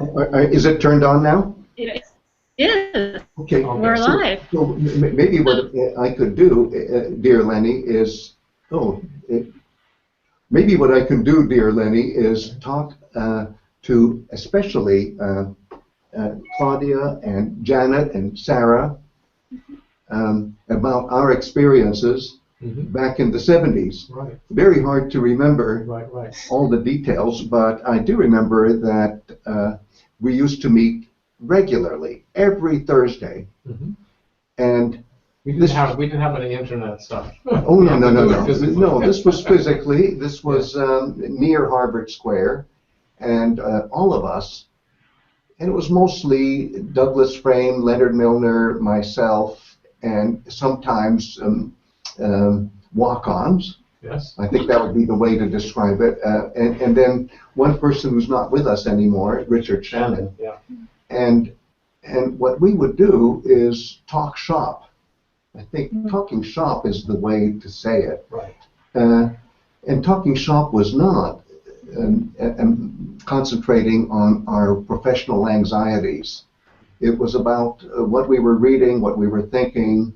Okay. Is it turned on now? It is. Okay. We're live. So maybe what I could do, dear Lenny, is maybe what I can do, dear Lenny, is talk to especially Claudia and Janet and Sarah about our experiences back in the 70s. Right. Very hard to remember Right. all the details, but I do remember that we used to meet regularly every Thursday, and we didn't have any internet stuff. Oh no! This was physically. This was near Harvard Square, and all of us. And it was mostly Douglas Frame, Leonard Muellner, myself, and sometimes walk-ons. Yes. I think that would be the way to describe it. And then one person who's not with us anymore, Richard Shannon. Yeah. And what we would do is talk shop. I think talking shop is the way to say it. Right. And talking shop was not concentrating on our professional anxieties. It was about what we were reading, what we were thinking,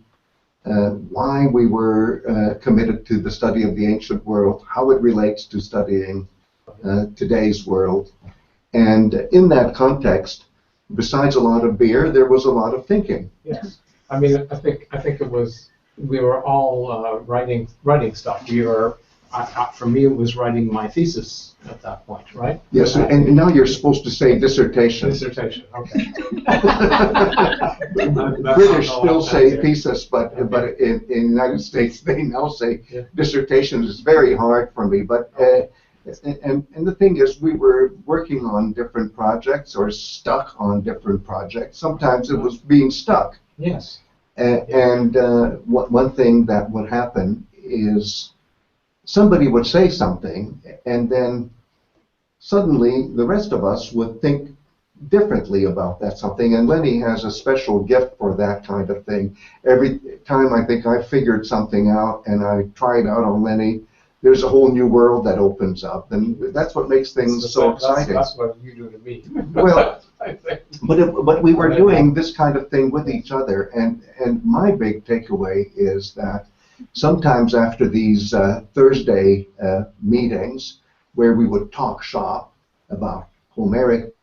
why we were committed to the study of the ancient world, how it relates to studying today's world. And in that context, besides a lot of beer, there was a lot of thinking. Yes. I mean, I think it was, we were all writing stuff. We were, for me, it was writing my thesis at that point, right? Yes, and now you're supposed to say dissertation. Dissertation, okay. British still say thesis, but in the United States they now say dissertation. Is very hard for me, but and the thing is, we were working on different projects or stuck on different projects. Sometimes it was being stuck. Yes. And one thing that would happen is somebody would say something, and then suddenly the rest of us would think differently about that something. And Lenny has a special gift for that kind of thing. Every time I think I figured something out and I try it out on Lenny, there's a whole new world that opens up, and that's what makes things so exciting. That's what you do to me. Well, but we were doing this kind of thing with each other, and my big takeaway is that sometimes after these Thursday meetings, where we would talk shop about Homeric,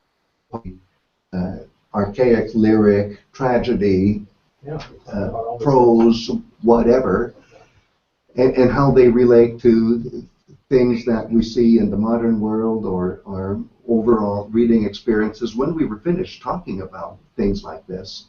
archaic lyric, tragedy, prose, whatever, and how they relate to things that we see in the modern world or our overall reading experiences. When we were finished talking about things like this,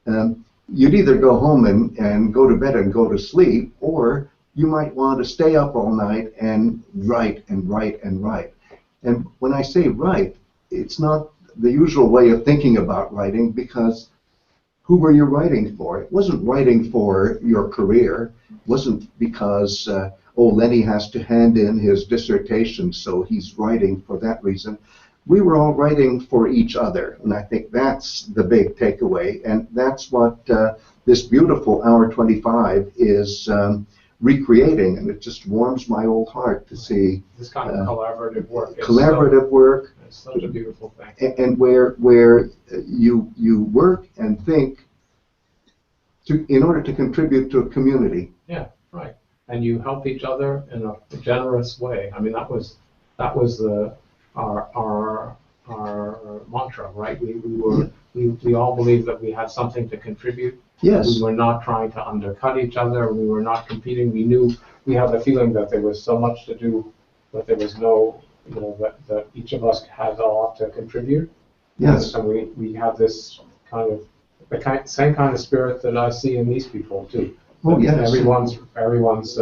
you'd either go home and go to bed and go to sleep, or you might want to stay up all night and write and write and write. And when I say write, it's not the usual way of thinking about writing, because who were you writing for? It wasn't writing for your career. It wasn't because, oh, Lenny has to hand in his dissertation, so he's writing for that reason. We were all writing for each other, and I think that's the big takeaway, and that's what this beautiful Hour 25 is recreating, and it just warms my old heart to see this kind of collaborative work. It's such a beautiful thing. And where you work and think in order to contribute to a community. Yeah, right. And you help each other in a generous way. I mean, that was our mantra, right? We all believed that we had something to contribute. Yes. We were not trying to undercut each other. We were not competing. We had the feeling that there was so much to do, but there was no, that each of us has a lot to contribute. Yes. And we have this kind of same kind of spirit that I see in these people too. Oh yes. Everyone's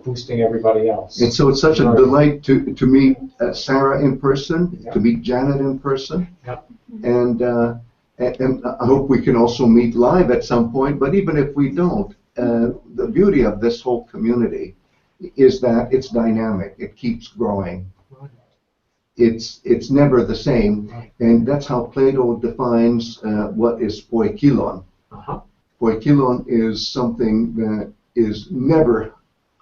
boosting everybody else. And so it's such a delight to meet Sarah in person, to meet Janet in person, and I hope we can also meet live at some point. But even if we don't, the beauty of this whole community is that it's dynamic. It keeps growing. It's never the same, and that's how Plato defines what is poikilon. Poikilon is something that is never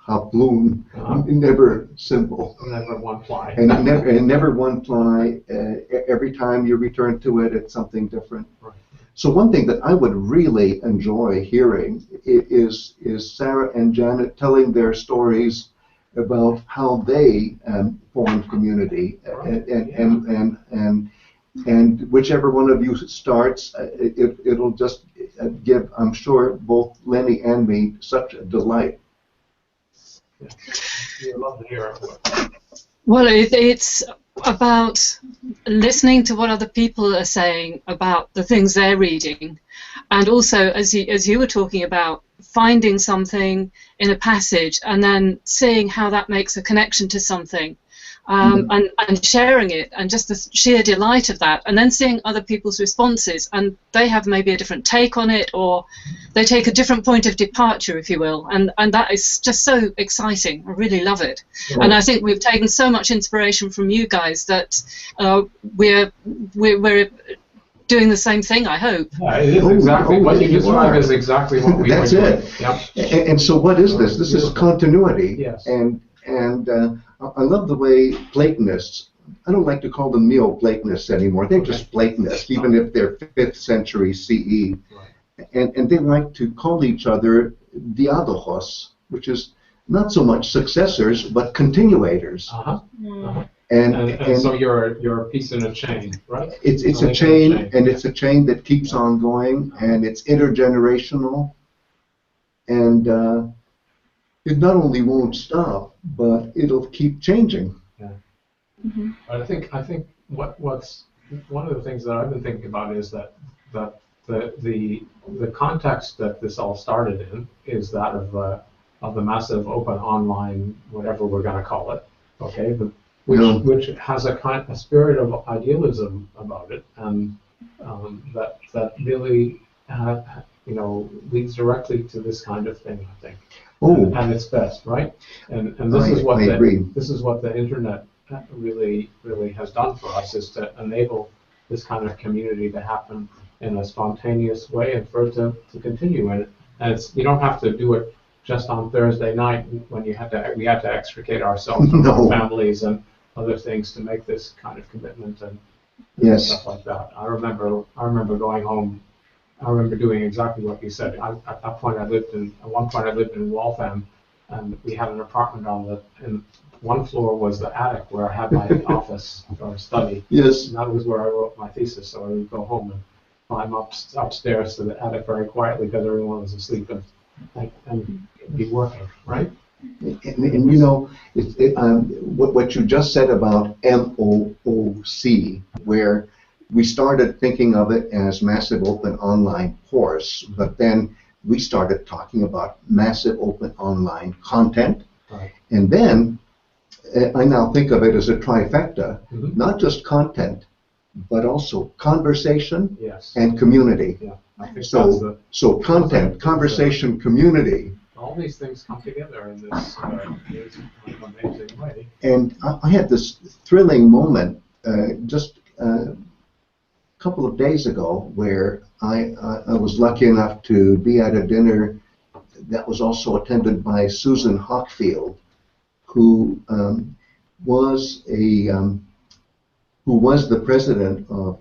haplun, never simple, never one ply, and never one ply. every time you return to it, it's something different. Right. So one thing that I would really enjoy hearing is Sarah and Janet telling their stories about how they formed community, Right. and whichever one of you starts, it'll just give, I'm sure, both Lenny and me such a delight. You'd love to hear it. Well, it's about listening to what other people are saying about the things they're reading, and also, as you were talking about, finding something in a passage and then seeing how that makes a connection to something, and sharing it, and just the sheer delight of that, and then seeing other people's responses, and they have maybe a different take on it, or they take a different point of departure, if you will, and that is just so exciting. I really love it. Right. And I think we've taken so much inspiration from you guys that we're doing the same thing, I hope. Yeah, it is exactly what you described is exactly what we That's were doing. it. Yep. And so what is this? This is continuity. Yes. And I love the way Platonists, I don't like to call them Neoplatonists anymore. They're just Platonists, even if they're 5th century CE. Right. And they like to call each other diadochos, which is not so much successors, but continuators. Uh-huh. Uh-huh. And So you're a piece in a chain, right? it's a chain, and it's a chain that keeps on going, and it's intergenerational, and it not only won't stop, but it'll keep changing. Yeah. Mm-hmm. I think what's one of the things that I've been thinking about is that the context that this all started in is that of the massive open online, whatever we're going to call it, okay, which has a spirit of idealism about it, and that really leads directly to this kind of thing, I think. Oh. And it's best, right? And this is what this is what the internet really has done for us, is to enable this kind of community to happen in a spontaneous way, and for it to continue. And you don't have to do it just on Thursday night when we had to extricate ourselves from our families and other things to make this kind of commitment and stuff like that. I remember going home. I remember doing exactly what you said. At one point I lived in Waltham, and we had an apartment and one floor was the attic where I had my office or study. Yes. And that was where I wrote my thesis. So I would go home and climb upstairs to the attic very quietly because everyone was asleep and be working, right? And what you just said about MOOC, where we started thinking of it as massive open online course, but then we started talking about massive open online content. Right. And then I now think of it as a trifecta, not just content, but also conversation and community. Yeah, I think so content, conversation, community. All these things come together in this amazing way. And I had this thrilling moment just a couple of days ago where I was lucky enough to be at a dinner that was also attended by Susan Hockfield, who was the president of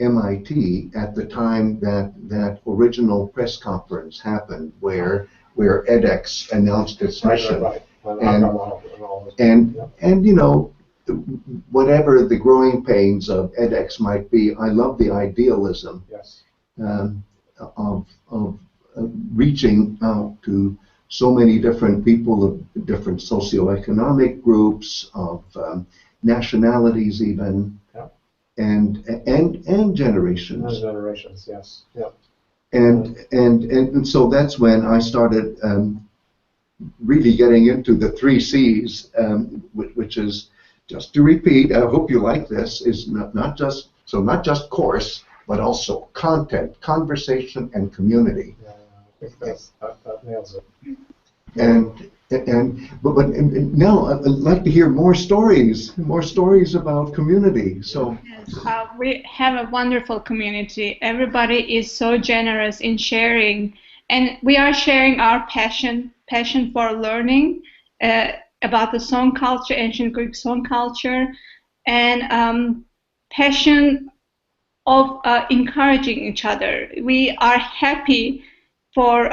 MIT at the time that original press conference happened, where edX announced its mission. Right. And whatever the growing pains of edX might be, I love the idealism of reaching out to so many different people of different socioeconomic groups, of nationalities even, and generations. And generations, yes. Yep. And so that's when I started really getting into the 3 C's, which is, just to repeat, I hope you like this, is not just course, but also content, conversation, and community. Yeah, I think that nails it. But now I'd like to hear more stories about community. So yes, we have a wonderful community. Everybody is so generous in sharing, and we are sharing our passion for learning about the song culture, ancient Greek song culture, and passion of encouraging each other. We are happy for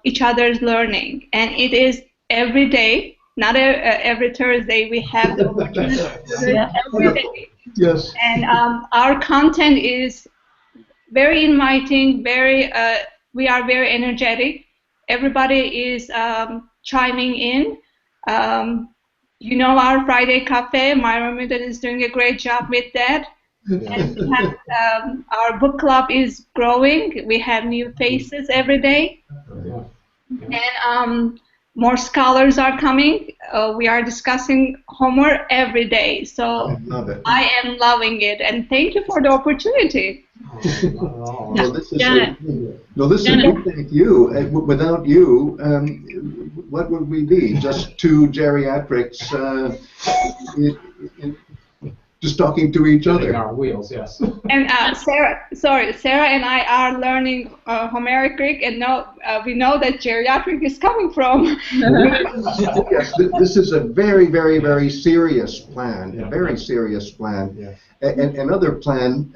each other's learning, and it is every day, not every Thursday. We have the opportunity to do it every day. Yes. And our content is very inviting. We are very energetic. Everybody is chiming in. You know, our Friday Cafe, Myra Muellner is doing a great job with that. And we have, our book club is growing. We have new faces every day. And more scholars are coming. We are discussing Homer every day. So I am loving it. And thank you for the opportunity. No, this is a big thank you. Without you, what would we be? Just two geriatrics just talking to each other. Our wheels, yes. And Sarah and I are learning Homeric Greek, and we know that geriatric is coming from. Yes, this is a very, very, very serious plan, a very serious plan. Yeah. And another plan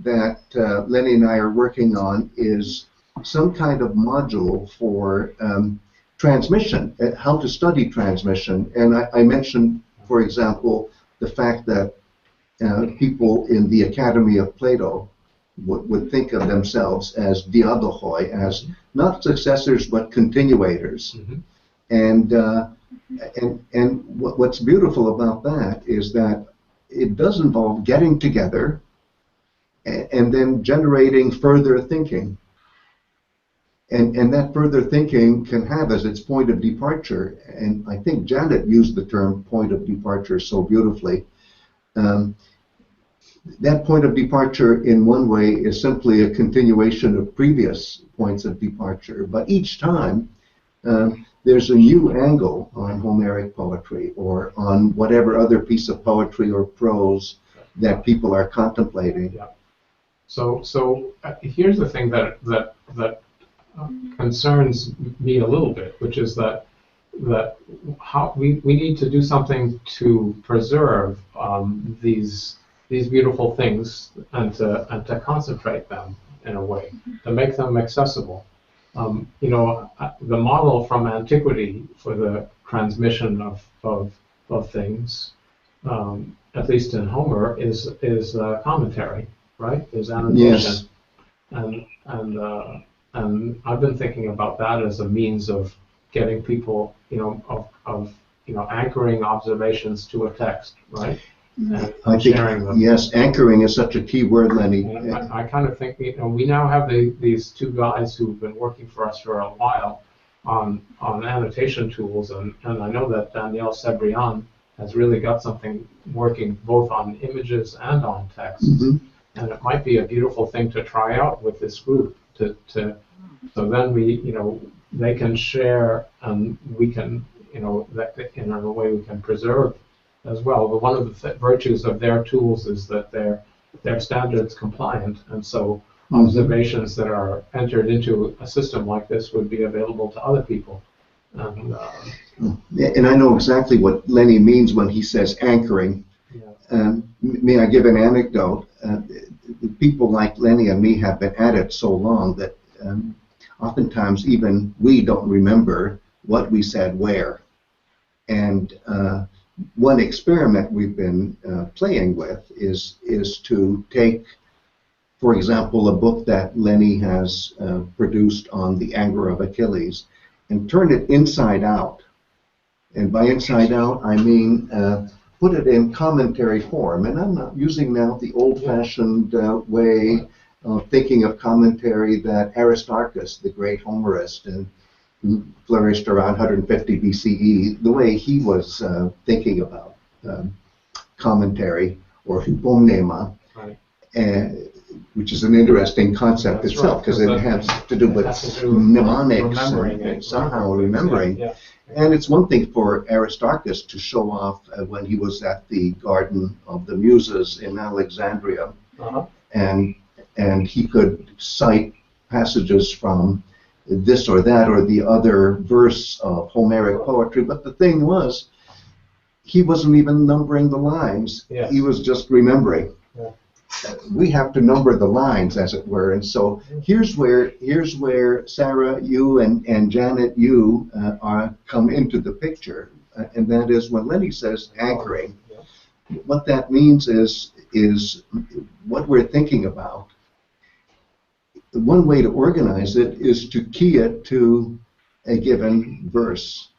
that Lenny and I are working on is some kind of module for transmission, how to study transmission. And I mentioned, for example, the fact that people in the Academy of Plato would think of themselves as diadochoi, as not successors but continuators. And what's beautiful about that is that it does involve getting together and then generating further thinking. And that further thinking can have as its point of departure, and I think Janet used the term point of departure so beautifully. That point of departure in one way is simply a continuation of previous points of departure, but each time there's a new angle on Homeric poetry or on whatever other piece of poetry or prose that people are contemplating. Yeah. So here's the thing that concerns me a little bit, which is that how we need to do something to preserve these beautiful things and to concentrate them in a way, to make them accessible. You know, the model from antiquity for the transmission of things, at least in Homer, is commentary, right? Is annotation. Yes. And I've been thinking about that as a means of getting people, you know, of anchoring observations to a text, right? And I think, yes, anchoring is such a key word, Lenny. I kind of think, you know, we now have these two guys who've been working for us for a while on annotation tools, and I know that Danielle Sebrian has really got something working both on images and on text. And it might be a beautiful thing to try out with this group so then they can share and we can, that in a way we can preserve as well. But one of the virtues of their tools is that they're standards compliant, and so observations that are entered into a system like this would be available to other people. And I know exactly what Lenny means when he says anchoring. May I give an anecdote? People like Lenny and me have been at it so long that oftentimes even we don't remember what we said where. And one experiment we've been playing with is to take, for example, a book that Lenny has produced on the anger of Achilles and turn it inside out. And by inside out, I mean put it in commentary form. And I'm not using now the old-fashioned way of thinking of commentary that Aristarchus, the great Homerist, who flourished around 150 BCE, the way he was thinking about commentary, or hypomnema, which is an interesting concept itself, because it has to do with mnemonics and somehow remembering. And it's one thing for Aristarchus to show off when he was at the Garden of the Muses in Alexandria, and he could cite passages from this or that or the other verse of Homeric poetry. But the thing was, he wasn't even numbering the lines. He was just remembering. we have to number the lines, as it were. And so here's where Sarah, you and Janet, you come into the picture, and that is when Lenny says anchoring. What that means is what we're thinking about. One way to organize it is to key it to a given verse,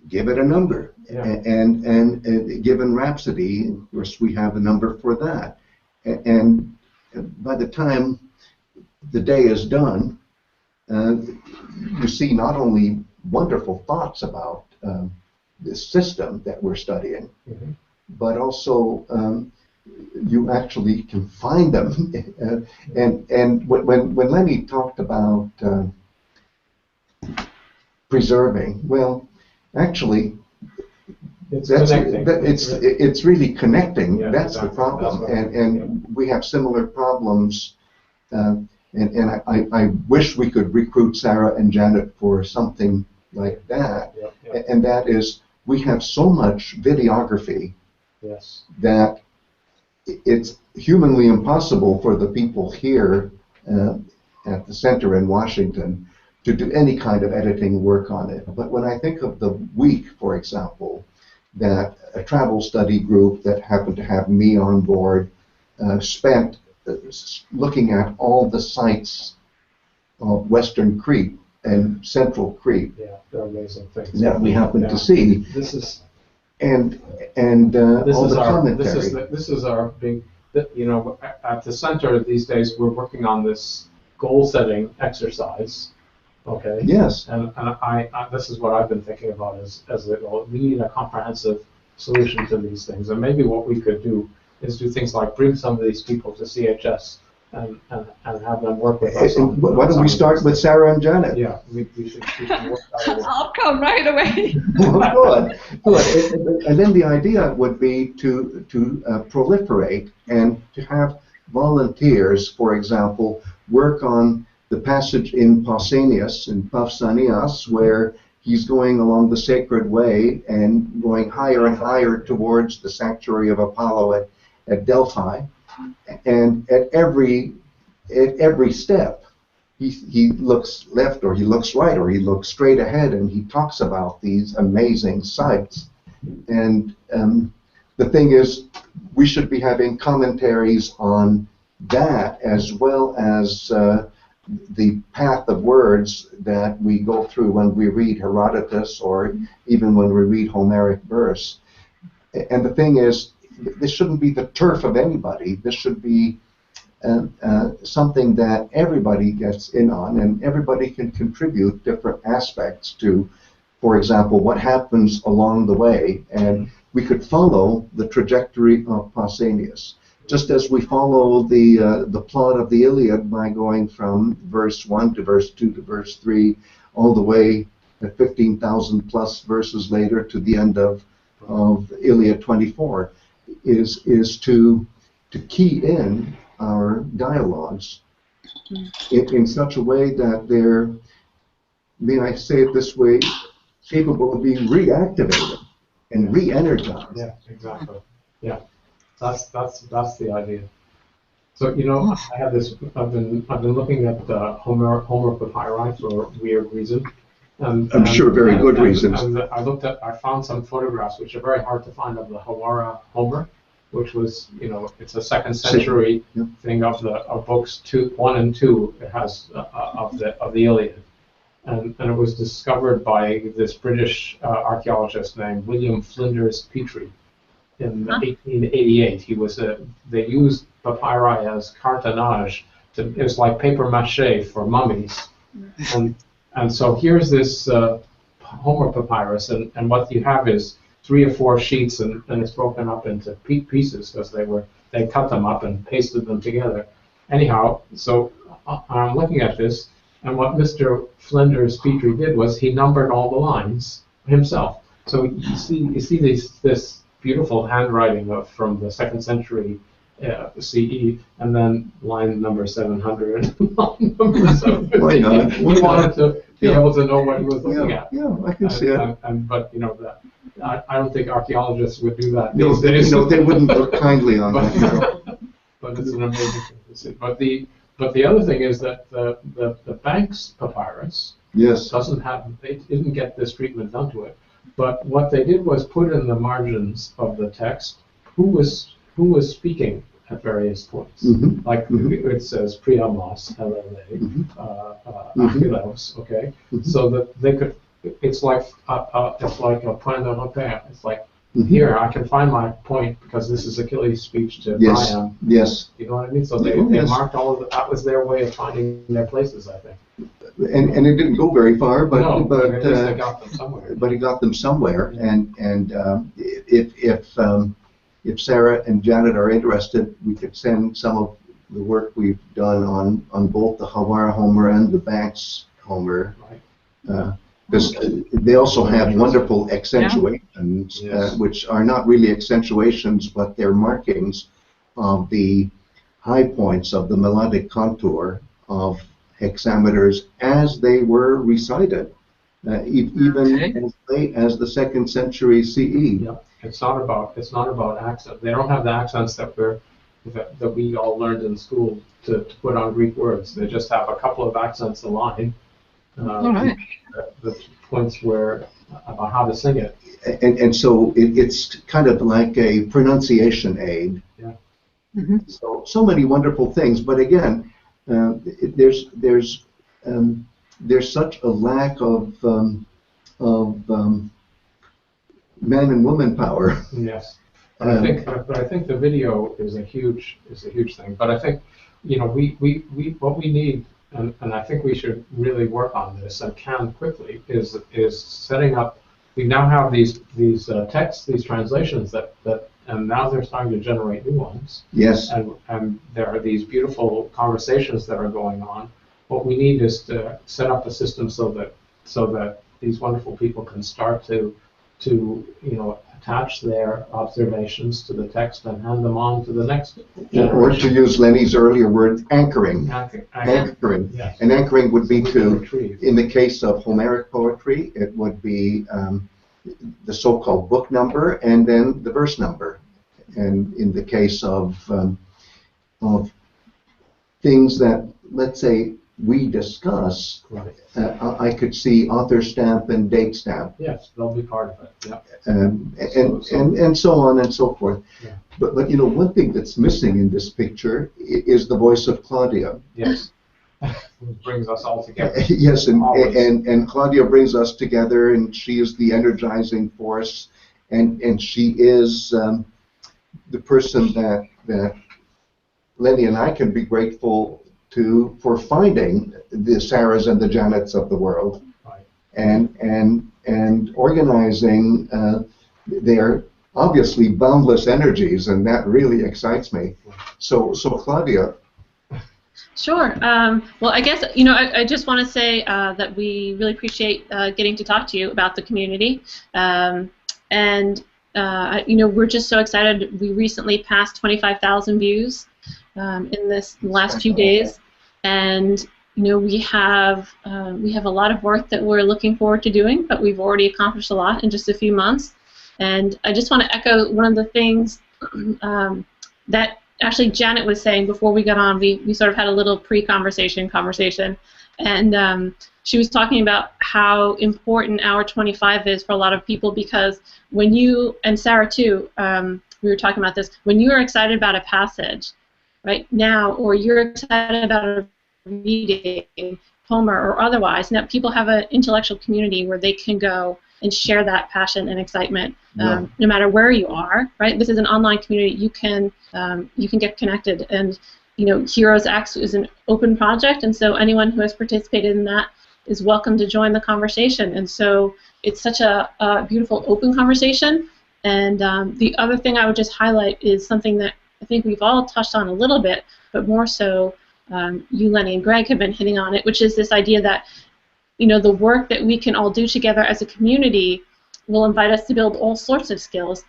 give it a number, and a given rhapsody. Of course, we have a number for that. And by the time the day is done, you see not only wonderful thoughts about this system that we're studying, but also you actually can find them. And when Lenny talked about preserving, well, actually, it's really connecting. Yeah, that's exactly the problem. That's right. And we have similar problems. And I wish we could recruit Sarah and Janet for something like that. And that is, we have so much videography that it's humanly impossible for the people here at the center in Washington to do any kind of editing work on it. But when I think of the week, for example, that a travel study group that happened to have me on board spent looking at all the sites of Western Crete and Central Crete. Yeah, they're amazing things that we happened to see. This is and all the commentary. This is our big. You know, at the center these days, we're working on this goal-setting exercise. Okay. Yes. And I this is what I've been thinking about as we need a comprehensive solution to these things. And maybe what we could do is do things like bring some of these people to CHS and have them work with us. Why don't we start with Sarah and Janet? Yeah, we should work that way. I'll come right away. Good. And then the idea would be to proliferate and to have volunteers, for example, work on the passage in Pausanias, in Pausanias, where he's going along the sacred way and going higher and higher towards the sanctuary of Apollo at Delphi. And at every step, he looks left or he looks right or he looks straight ahead, and he talks about these amazing sights. And the thing is, we should be having commentaries on that as well as the path of words that we go through when we read Herodotus or even when we read Homeric verse. And the thing is, this shouldn't be the turf of anybody. This should be something that everybody gets in on, and everybody can contribute different aspects to, for example, what happens along the way. And we could follow the trajectory of Pausanias, just as we follow the plot of the Iliad by going from verse 1 to verse 2 to verse 3, all the way at 15,000 plus verses later to the end of Iliad 24, is to key in our dialogues in such a way that they're, may I say it this way, capable of being reactivated and re-energized. Yeah, exactly. Yeah. That's the idea. So you know, I have this. I've been looking at Homer papyri for weird reason. I'm sure very good reasons. And I found some photographs which are very hard to find of the Hawara Homer, which was, you know, it's a 2nd century thing of books 1 and 2. It has of the Iliad, and it was discovered by this British archaeologist named William Flinders Petrie. In 1888, he was they used papyri as cartonnage. It was like paper mache for mummies, and so here's this Homer papyrus, and what you have is 3 or 4 sheets, and it's broken up into pieces because they cut them up and pasted them together. Anyhow, so I'm looking at this, and what Mr. Flinders Petrie did was he numbered all the lines himself. So you see this beautiful handwriting from the 2nd century CE, and then line number 700, line number 750. We wanted to be able to know what he was looking at. Yeah, I can see it. But you know, I don't think archaeologists would do that these days. No, they wouldn't look kindly on that. But and it's an amazing thing to see. But the other thing is that the Banks papyrus doesn't have, they didn't get this treatment done to it. But what they did was put in the margins of the text who was speaking at various points. Like it says Priamos, LLA, Achilos, okay? So that they could, it's like a point de repère. It's like, here, I can find my point because this is Achilles' speech to Priam. Yes. You know what I mean? So they marked all of it. That was their way of finding their places, I think. And it didn't go very far, but at least they got them somewhere. But he got them somewhere. And if Sarah and Janet are interested, we could send some of the work we've done on both the Hawara Homer and the Banks Homer. Right. Because they also have wonderful accentuations, which are not really accentuations, but they're markings of the high points of the melodic contour of hexameters as they were recited, even as late as the 2nd century CE. Yeah, it's not about accent. They don't have the accents that we all learned in school to put on Greek words. They just have a couple of accents a line. The points where about how to sing it, and so it's kind of like a pronunciation aid. Yeah. So many wonderful things, but again, there's such a lack of man and woman power. Yes, but I think the video is a huge thing. But I think what we need. And I think we should really work on this and can quickly is setting up. We now have these texts, these translations that and now they're starting to generate new ones. Yes. And there are these beautiful conversations that are going on. What we need is to set up a system so that these wonderful people can start to attach their observations to the text and hand them on to the next generation. Or to use Lenny's earlier word, anchoring. Anchoring. Yes. And anchoring would be retrieve. In the case of Homeric poetry, it would be the so-called book number and then the verse number. And in the case of things that, let's say, we discuss, I could see author stamp and date stamp. Yes, they'll be part of it. Yeah. And so on and so forth. Yeah. But one thing that's missing in this picture is the voice of Claudia. Yes. It brings us all together. Yes, and Claudia brings us together, and she is the energizing force, and she is the person that Lenny and I can be grateful to for finding the Sarahs and the Janets of the world, and organizing their obviously boundless energies, and that really excites me. So Claudia. Sure. Well, I guess I just want to say that we really appreciate getting to talk to you about the community, and we're just so excited. We recently passed 25,000 views in the last few days. And we have a lot of work that we're looking forward to doing, but we've already accomplished a lot in just a few months. And I just want to echo one of the things that actually Janet was saying before we got on. We sort of had a little pre-conversation, and she was talking about how important Hour 25 is for a lot of people, because when you, and Sarah too, we were talking about this, when you are excited about a passage right now, or you're excited about a reading, Homer or otherwise, now people have an intellectual community where they can go and share that passion and excitement, no matter where you are, right? This is an online community. You can get connected, and Heroes X is an open project, and so anyone who has participated in that is welcome to join the conversation. And so it's such a beautiful open conversation. And the other thing I would just highlight is something that I think we've all touched on a little bit, but more so you, Lenny, and Greg have been hitting on it, which is this idea that the work that we can all do together as a community will invite us to build all sorts of skills.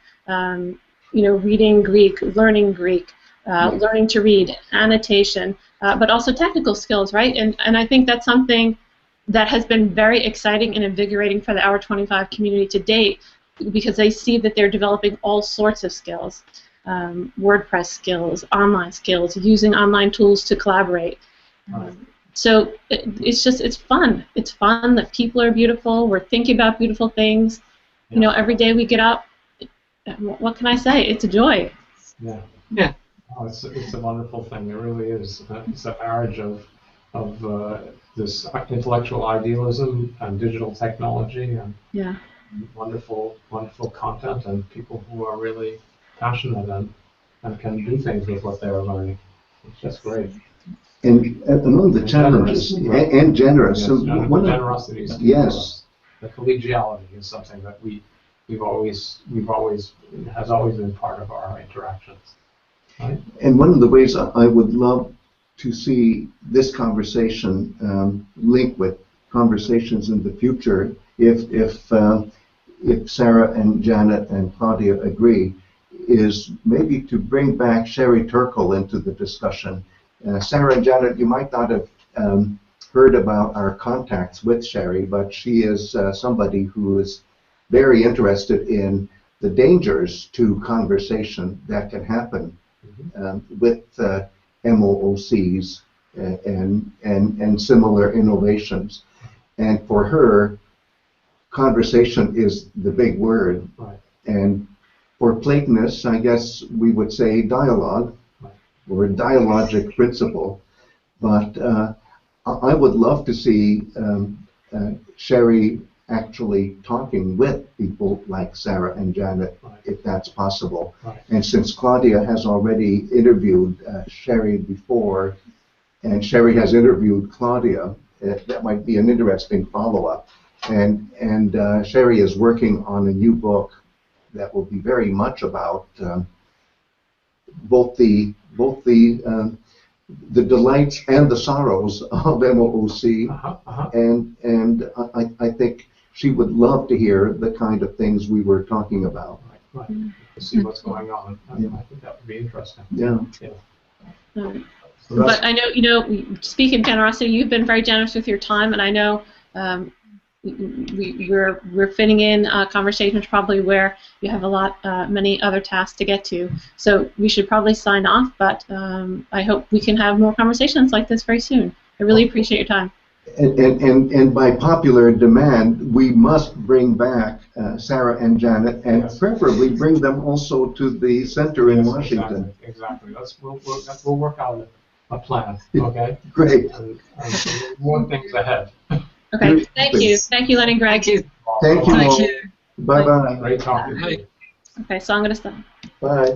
Reading Greek, learning Greek, learning to read, annotation, but also technical skills, right? And I think that's something that has been very exciting and invigorating for the Hour 25 community to date, because they see that they're developing all sorts of skills. WordPress skills, online skills, using online tools to collaborate. So it's fun. It's fun. The people are beautiful. We're thinking about beautiful things. You know, every day we get up. What can I say? It's a joy. Yeah. Yeah. Oh, it's a wonderful thing. It really is. It's a marriage of this intellectual idealism and digital technology and wonderful content and people who are really passionate and can do things with what they're learning. It's just great. And among the generous and generous, yes, so the generosity is key for us. The collegiality is something that we've always has always been part of our interactions. Right? And one of the ways I would love to see this conversation link with conversations in the future, if Sarah and Janet and Claudia agree, is maybe to bring back Sherry Turkle into the discussion. Sarah and Janet, you might not have heard about our contacts with Sherry, but she is somebody who is very interested in the dangers to conversation that can happen with MOOCs and similar innovations. And for her, conversation is the big word. Right. And for Platonists, I guess we would say dialogue, or dialogic principle. But I would love to see Sherry actually talking with people like Sarah and Janet, if that's possible. Right. And since Claudia has already interviewed Sherry before, and Sherry has interviewed Claudia, that might be an interesting follow-up. And Sherry is working on a new book that will be very much about both the delights and the sorrows of MOOC, and I think she would love to hear the kind of things we were talking about. Right. To see what's going on. I think that would be interesting. Yeah. But I know, speaking of generosity, you've been very generous with your time, and I know we're fitting in conversations probably where you have many other tasks to get to. So we should probably sign off, but I hope we can have more conversations like this very soon. I really appreciate your time. And by popular demand, we must bring back Sarah and Janet, and preferably bring them also to the center in Washington. Exactly. We'll work out a plan. Okay. Great. And more things ahead. Okay. Thank you. Thank you, Len and Greg. Thank you. Thank you. Bye bye. Great talking to you. Okay, so I'm going to stop. Bye.